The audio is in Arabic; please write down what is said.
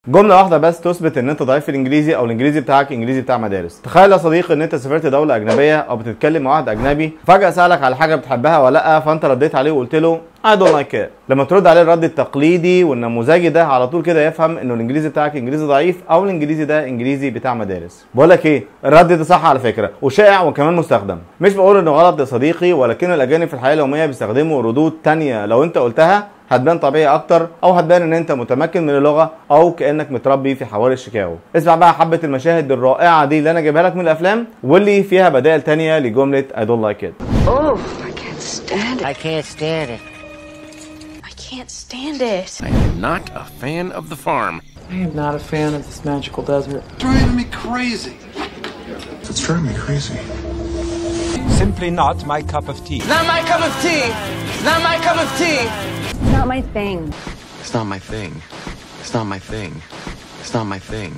جمله واحده بس تثبت ان انت ضعيف في الانجليزي او الانجليزي بتاعك انجليزي بتاع مدارس. تخيل يا صديقي ان انت سافرت دوله اجنبيه او بتتكلم مع واحد اجنبي، فجاه سالك على حاجه بتحبها ولا لا، فانت رديت عليه وقلت له I don't like it. لما ترد عليه الرد التقليدي والنموذجي ده، على طول كده يفهم انه الانجليزي بتاعك انجليزي ضعيف او الانجليزي ده انجليزي بتاع مدارس. بقول لك ايه، الرد ده صح على فكره وشائع وكمان مستخدم. مش بقول انه غلط يا صديقي، ولكن الاجانب في الحياه اليوميه بيستخدموا ردود تانية لو انت قلتها هتبان طبيعي اكتر، او هتبان ان انت متمكن من اللغه او كانك متربي في حواري شيكاغو. اسمع بقى حبه المشاهد الرائعه دي اللي انا جايبها لك من الافلام واللي فيها بدائل تانية لجمله I don't like it. Oh, I can't stand it. I can't stand it. I can't stand it. I am not a fan of the farm. I am not a fan of this magical desert. It's driving me crazy. It's driving me crazy. Simply not my cup of tea. Not my cup of tea. Not my cup of tea. It's not my thing. It's not my thing. It's not my thing. It's not my thing.